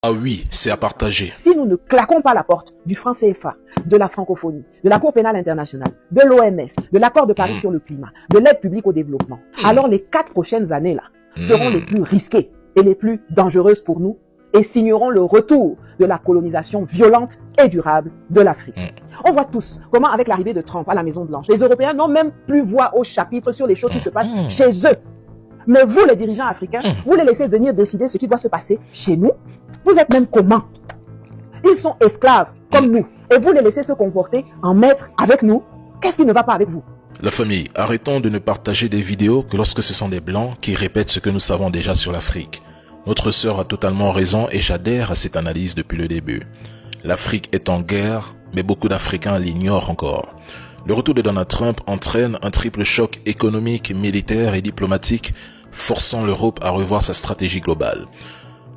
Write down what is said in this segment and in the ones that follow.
Ah oui, c'est à partager. Si nous ne claquons pas la porte du franc CFA, de la francophonie, de la Cour pénale internationale, de l'OMS, de l'accord de Paris sur le climat, de l'aide publique au développement, alors les 4 prochaines années là seront les plus risquées et les plus dangereuses pour nous et signeront le retour de la colonisation violente et durable de l'Afrique. On voit tous comment avec l'arrivée de Trump à la Maison Blanche, les Européens n'ont même plus voix au chapitre sur les choses qui se passent chez eux. Mais vous, les dirigeants africains, vous les laissez venir décider ce qui doit se passer chez nous. Vous êtes même comment? Ils sont esclaves comme nous et vous les laissez se comporter en maîtres avec nous. Qu'est-ce qui ne va pas avec vous? La famille, arrêtons de ne partager des vidéos que lorsque ce sont des blancs qui répètent ce que nous savons déjà sur l'Afrique. Notre sœur a totalement raison et j'adhère à cette analyse depuis le début. L'Afrique est en guerre, mais beaucoup d'Africains l'ignorent encore. Le retour de Donald Trump entraîne un triple choc économique, militaire et diplomatique, forçant l'Europe à revoir sa stratégie globale.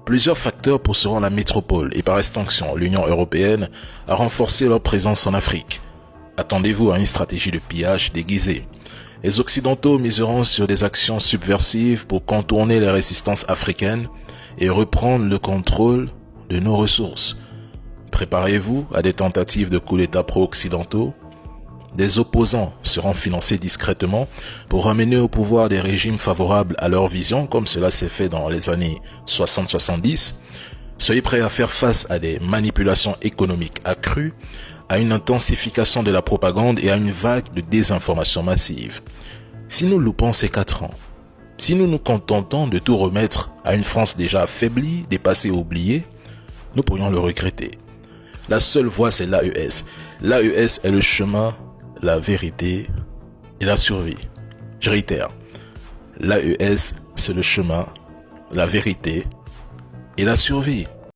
Plusieurs facteurs pousseront la métropole et par extension l'Union européenne à renforcer leur présence en Afrique. Attendez-vous à une stratégie de pillage déguisée. Les Occidentaux miseront sur des actions subversives pour contourner les résistances africaines et reprendre le contrôle de nos ressources. Préparez-vous à des tentatives de coup d'État pro-occidentaux. Des opposants seront financés discrètement pour ramener au pouvoir des régimes favorables à leur vision, comme cela s'est fait dans les années 60-70. Soyez prêts à faire face à des manipulations économiques accrues, à une intensification de la propagande et à une vague de désinformation massive. Si nous loupons ces 4 ans, si nous nous contentons de tout remettre à une France déjà affaiblie, dépassée et oubliée, nous pourrions le regretter. La seule voie, c'est l'AES. L'AES est le chemin, la vérité et la survie. Je réitère, l'AES, c'est le chemin, la vérité et la survie.